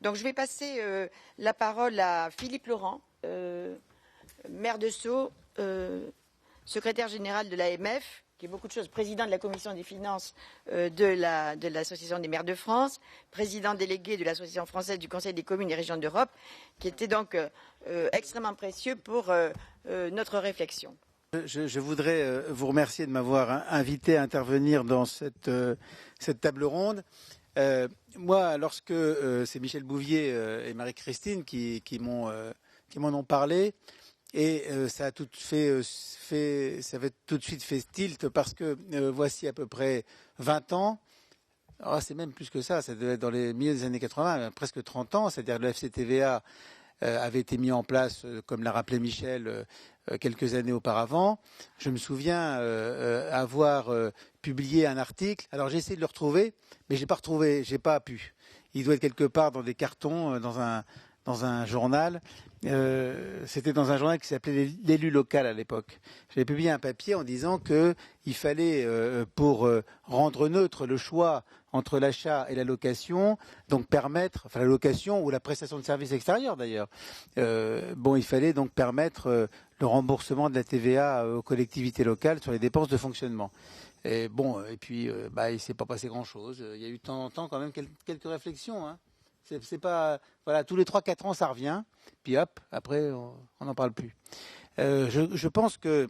Donc je vais passer la parole à Philippe Laurent, maire de Sceaux, secrétaire général de l'AMF, qui est beaucoup de choses, président de la commission des finances de l'Association des maires de France, président délégué de l'Association française du Conseil des communes et régions d'Europe, qui était donc extrêmement précieux pour notre réflexion. Je voudrais vous remercier de m'avoir invité à intervenir dans cette table ronde. Moi, lorsque c'est Michel Bouvier et Marie-Christine qui m'en ont parlé, et ça a tout de suite fait tilt parce que voici à peu près 20 ans, c'est même plus que ça devait être dans les milieux des années 80, presque 30 ans, c'est-à-dire le FCTVA avait été mis en place, comme l'a rappelé Michel, quelques années auparavant. Je me souviens avoir publié un article. Alors j'ai essayé de le retrouver, mais j'ai pas pu. Il doit être quelque part dans des cartons, dans un journal. C'était dans un journal qui s'appelait L'élu local à l'époque. J'avais publié un papier en disant qu'il fallait, pour rendre neutre le choix entre l'achat et la location, donc permettre, la location ou la prestation de services extérieurs d'ailleurs, il fallait donc permettre le remboursement de la TVA aux collectivités locales sur les dépenses de fonctionnement. Et puis il ne s'est pas passé grand-chose. Il y a eu de temps en temps quand même quelques réflexions, hein. C'est pas, tous les 3-4 ans ça revient, puis hop, après on n'en parle plus. Je pense que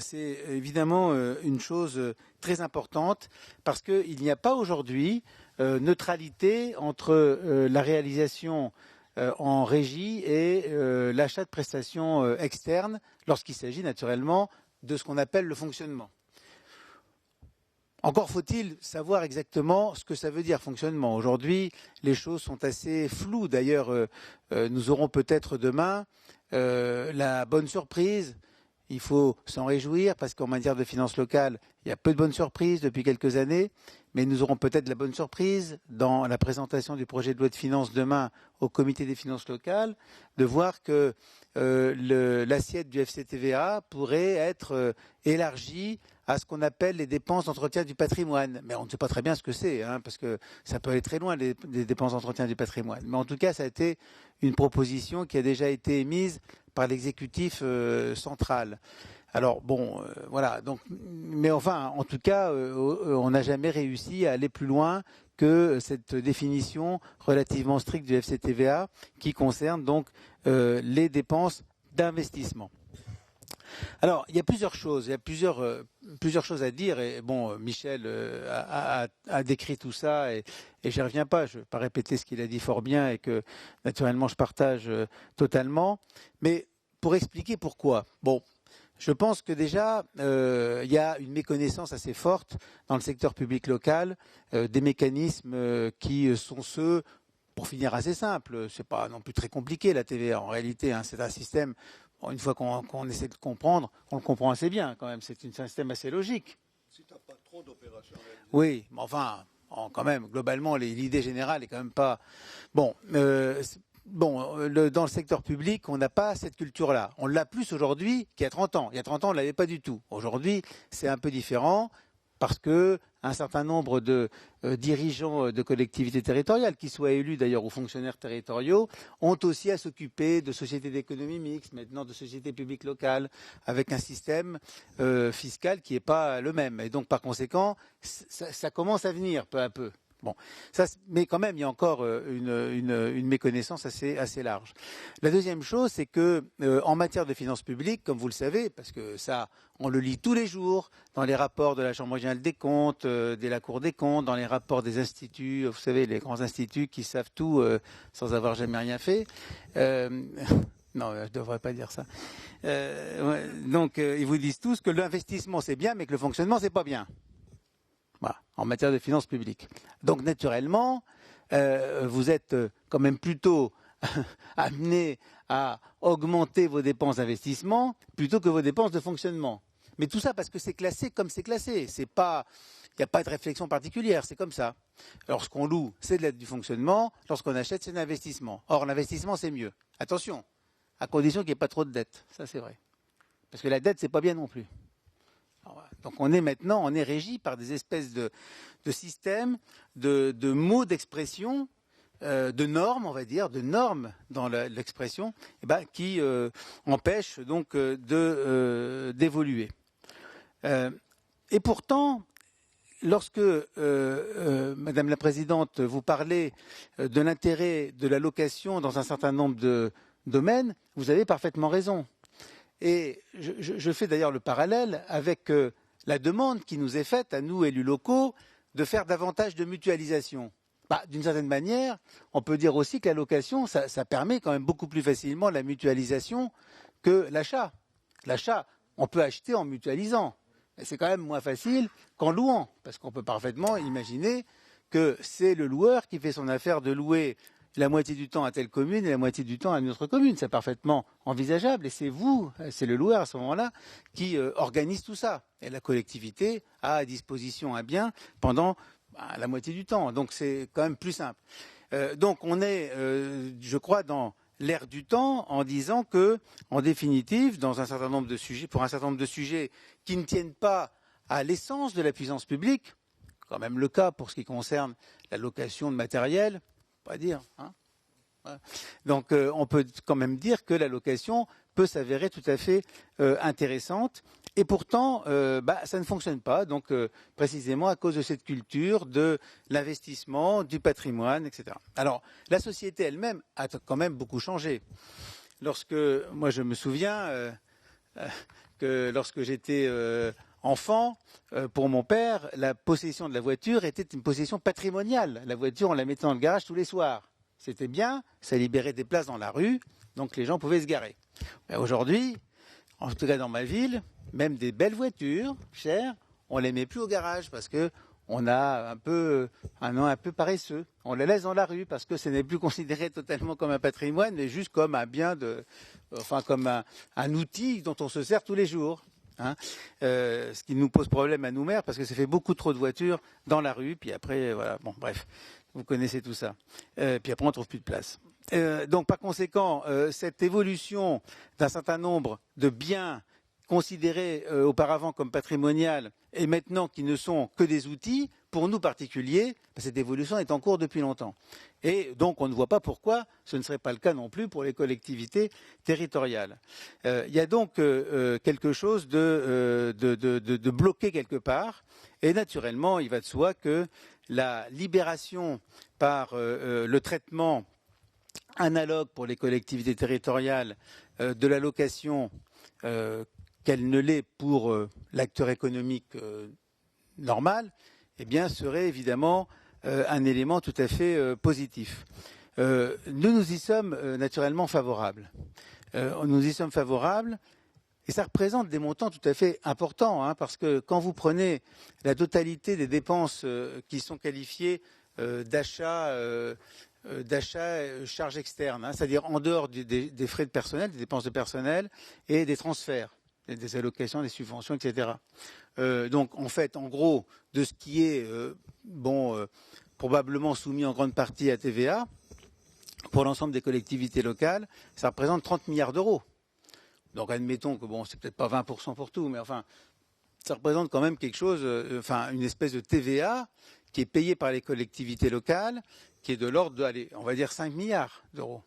c'est évidemment une chose très importante parce qu'il n'y a pas aujourd'hui neutralité entre la réalisation en régie et l'achat de prestations externes lorsqu'il s'agit naturellement de ce qu'on appelle le fonctionnement. Encore faut-il savoir exactement ce que ça veut dire fonctionnement. Aujourd'hui, les choses sont assez floues. D'ailleurs, nous aurons peut-être demain la bonne surprise. Il faut s'en réjouir parce qu'en matière de finances locales, il y a peu de bonnes surprises depuis quelques années. Mais nous aurons peut-être la bonne surprise dans la présentation du projet de loi de finances demain au comité des finances locales, de voir que l'assiette du FCTVA pourrait être élargie à ce qu'on appelle les dépenses d'entretien du patrimoine. Mais on ne sait pas très bien ce que c'est, hein, parce que ça peut aller très loin, les dépenses d'entretien du patrimoine. Mais en tout cas, ça a été une proposition qui a déjà été émise par l'exécutif central. Alors voilà. Donc, mais enfin, en tout cas, on n'a jamais réussi à aller plus loin que cette définition relativement stricte du FCTVA qui concerne donc les dépenses d'investissement. Alors, il y a plusieurs choses, plusieurs choses à dire. Et Michel a décrit tout ça et j'y reviens pas. Je ne vais pas répéter ce qu'il a dit fort bien et que naturellement je partage totalement. Mais pour expliquer pourquoi. Je pense que déjà, il y a une méconnaissance assez forte dans le secteur public local des mécanismes qui sont ceux, pour finir assez simple, c'est pas non plus très compliqué la TVA en réalité, hein, c'est un système, une fois qu'on essaie de comprendre, on le comprend assez bien quand même, c'est un système assez logique. Si tu n'as pas trop d'opérationnels. Oui, mais enfin, quand même, globalement, l'idée générale est quand même pas... dans le secteur public, on n'a pas cette culture-là. On l'a plus aujourd'hui qu'il y a 30 ans. Il y a 30 ans, on ne l'avait pas du tout. Aujourd'hui, c'est un peu différent parce que un certain nombre de dirigeants de collectivités territoriales, qui soient élus d'ailleurs ou fonctionnaires territoriaux, ont aussi à s'occuper de sociétés d'économie mixte, maintenant de sociétés publiques locales, avec un système fiscal qui n'est pas le même. Et donc, par conséquent, ça commence à venir peu à peu. Mais quand même, il y a encore une méconnaissance assez large. La deuxième chose, c'est que en matière de finances publiques, comme vous le savez, parce que ça, on le lit tous les jours dans les rapports de la Chambre régionale des comptes, de la Cour des comptes, dans les rapports des instituts, vous savez, les grands instituts qui savent tout sans avoir jamais rien fait. Non, je ne devrais pas dire ça. Donc, ils vous disent tous que l'investissement, c'est bien, mais que le fonctionnement, c'est pas bien. Voilà, en matière de finances publiques. Donc naturellement, vous êtes quand même plutôt amené à augmenter vos dépenses d'investissement plutôt que vos dépenses de fonctionnement. Mais tout ça parce que c'est classé comme c'est classé. Il n'y a pas de réflexion particulière, c'est comme ça. Lorsqu'on loue, c'est de l'aide du fonctionnement. Lorsqu'on achète, c'est de l'investissement. Or, l'investissement, c'est mieux. Attention, à condition qu'il n'y ait pas trop de dette. Ça, c'est vrai. Parce que la dette, c'est pas bien non plus. Donc on est régi par des espèces de systèmes, de mots d'expression de normes, on va dire, de normes dans l'expression, qui empêchent donc d'évoluer. Et pourtant, lorsque, Madame la Présidente, vous parlez de l'intérêt de la location dans un certain nombre de domaines, vous avez parfaitement raison. Et je fais d'ailleurs le parallèle avec la demande qui nous est faite, à nous, élus locaux, de faire davantage de mutualisation. D'une certaine manière, on peut dire aussi que la location, ça permet quand même beaucoup plus facilement la mutualisation que l'achat. L'achat, on peut acheter en mutualisant. Mais c'est quand même moins facile qu'en louant, parce qu'on peut parfaitement imaginer que c'est le loueur qui fait son affaire de louer la moitié du temps à telle commune et la moitié du temps à une autre commune. C'est parfaitement envisageable et c'est vous, c'est le loueur à ce moment-là, qui organise tout ça. Et la collectivité a à disposition un bien pendant la moitié du temps. Donc c'est quand même plus simple. Donc on est, je crois, dans l'ère du temps en disant que, en définitive, dans un certain nombre de sujets, pour un certain nombre de sujets qui ne tiennent pas à l'essence de la puissance publique, quand même le cas pour ce qui concerne la location de matériel, on va dire. Voilà. Donc on peut quand même dire que la location peut s'avérer tout à fait intéressante. Et pourtant, ça ne fonctionne pas, donc précisément à cause de cette culture de l'investissement, du patrimoine, etc. Alors, la société elle-même a quand même beaucoup changé. Moi je me souviens que lorsque j'étais enfant, pour mon père, la possession de la voiture était une possession patrimoniale. La voiture, on la mettait dans le garage tous les soirs. C'était bien, ça libérait des places dans la rue, donc les gens pouvaient se garer. Mais aujourd'hui, en tout cas dans ma ville, même des belles voitures chères, on les met plus au garage parce que on a un an un peu paresseux. On les laisse dans la rue parce que ce n'est plus considéré totalement comme un patrimoine, mais juste comme un bien comme un outil dont on se sert tous les jours. Ce qui nous pose problème à nous maires parce que ça fait beaucoup trop de voitures dans la rue. Puis après, voilà, bon, bref, vous connaissez tout ça. Puis après, on trouve plus de place. Donc, par conséquent, cette évolution d'un certain nombre de biens considérés auparavant comme patrimonial et maintenant qui ne sont que des outils, pour nous particuliers, cette évolution est en cours depuis longtemps. Et donc on ne voit pas pourquoi ce ne serait pas le cas non plus pour les collectivités territoriales. Il y a donc quelque chose de bloqué quelque part, et naturellement il va de soi que la libération par le traitement analogue pour les collectivités territoriales de la location qu'elle ne l'est pour l'acteur économique normal, eh bien, serait évidemment un élément tout à fait positif. Nous y sommes naturellement favorables. Nous y sommes favorables et ça représente des montants tout à fait importants, parce que quand vous prenez la totalité des dépenses qui sont qualifiées d'achat charges externes, c'est-à-dire en dehors des frais de personnel, des dépenses de personnel et des transferts, des allocations, des subventions, etc. Donc, en fait, en gros, de ce qui est probablement soumis en grande partie à TVA, pour l'ensemble des collectivités locales, ça représente 30 milliards d'euros. Donc, admettons que, c'est peut-être pas 20% pour tout, mais enfin, ça représente quand même quelque chose, une espèce de TVA qui est payée par les collectivités locales, qui est de l'ordre de, on va dire 5 milliards d'euros.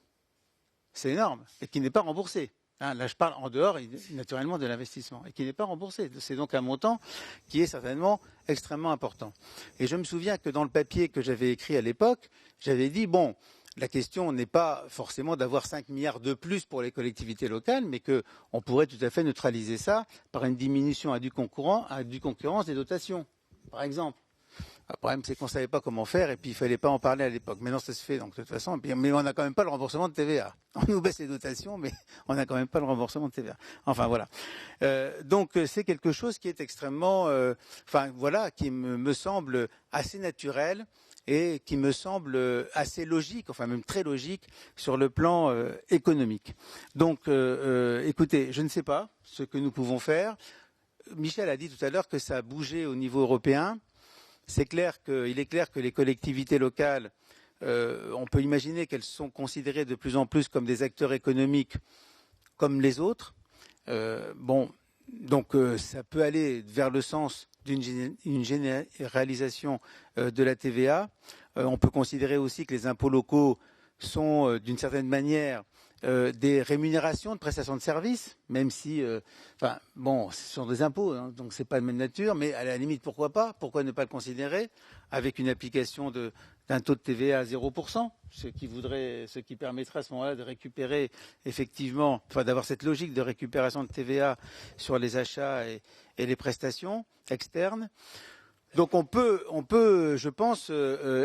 C'est énorme, et qui n'est pas remboursé. Là, je parle en dehors, naturellement, de l'investissement, et qui n'est pas remboursé. C'est donc un montant qui est certainement extrêmement important. Et je me souviens que dans le papier que j'avais écrit à l'époque, j'avais dit, la question n'est pas forcément d'avoir 5 milliards de plus pour les collectivités locales, mais qu'on pourrait tout à fait neutraliser ça par une diminution à due concurrence des dotations, par exemple. Le problème, c'est qu'on ne savait pas comment faire et puis il ne fallait pas en parler à l'époque. Maintenant, ça se fait, donc de toute façon. Mais on n'a quand même pas le remboursement de TVA. On nous baisse les dotations, mais on n'a quand même pas le remboursement de TVA. Enfin, voilà. Donc, c'est quelque chose qui est extrêmement... qui me semble assez naturel et qui me semble assez logique, enfin même très logique, sur le plan économique. Donc, écoutez, je ne sais pas ce que nous pouvons faire. Michel a dit tout à l'heure que ça a bougé au niveau européen. Il est clair que les collectivités locales, on peut imaginer qu'elles sont considérées de plus en plus comme des acteurs économiques comme les autres. Donc ça peut aller vers le sens d'une généralisation de la TVA. On peut considérer aussi que les impôts locaux sont d'une certaine manière des rémunérations de prestations de services, même si, ce sont des impôts, hein, donc c'est pas de même nature, mais à la limite, pourquoi pas? Pourquoi ne pas le considérer avec une application d'un taux de TVA à 0%, ce qui permettrait à ce moment-là de récupérer effectivement, d'avoir cette logique de récupération de TVA sur les achats et les prestations externes. Donc on peut, je pense,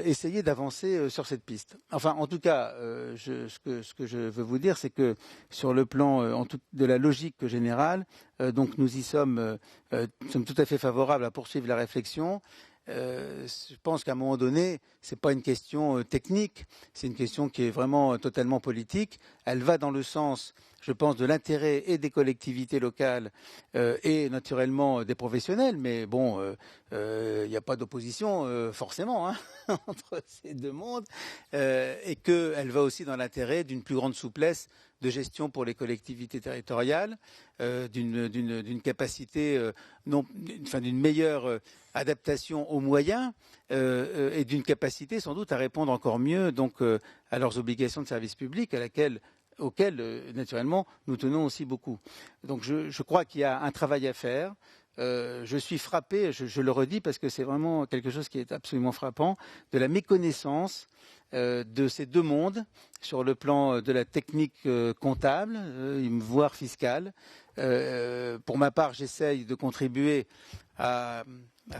essayer d'avancer sur cette piste. Enfin, en tout cas, ce que je veux vous dire, c'est que sur le plan de la logique générale, donc nous y sommes tout à fait favorables à poursuivre la réflexion. Je pense qu'à un moment donné, c'est pas une question technique, c'est une question qui est vraiment totalement politique. Elle va dans le sens, je pense, de l'intérêt et des collectivités locales et naturellement des professionnels. Mais bon, il n'y a pas d'opposition forcément entre ces deux mondes, et qu'elle va aussi dans l'intérêt d'une plus grande souplesse de gestion pour les collectivités territoriales, d'une capacité, d'une meilleure adaptation aux moyens et d'une capacité sans doute à répondre encore mieux donc à leurs obligations de service public auxquelles naturellement nous tenons aussi beaucoup. Donc je crois qu'il y a un travail à faire. Je suis frappé, je le redis parce que c'est vraiment quelque chose qui est absolument frappant, de la méconnaissance de ces deux mondes sur le plan de la technique comptable, voire fiscale. Pour ma part, j'essaye de contribuer à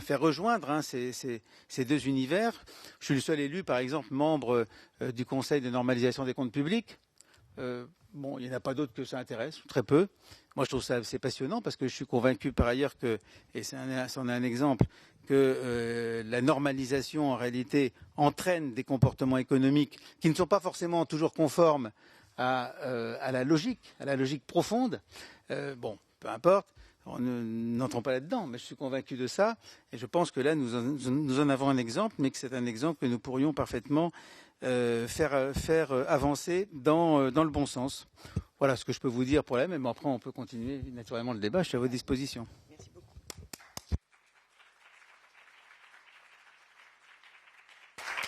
faire rejoindre ces deux univers. Je suis le seul élu, par exemple, membre du Conseil de normalisation des comptes publics. Il n'y en a pas d'autres que ça intéresse, très peu. Moi, je trouve ça assez passionnant parce que je suis convaincu par ailleurs que, et c'en est un exemple, que la normalisation, en réalité, entraîne des comportements économiques qui ne sont pas forcément toujours conformes à la logique profonde. Peu importe, n'entrons pas là-dedans, mais je suis convaincu de ça. Et je pense que là, nous en avons un exemple, mais que c'est un exemple que nous pourrions parfaitement faire avancer dans le bon sens. Voilà ce que je peux vous dire pour la même, mais après on peut continuer naturellement le débat, je suis à votre disposition.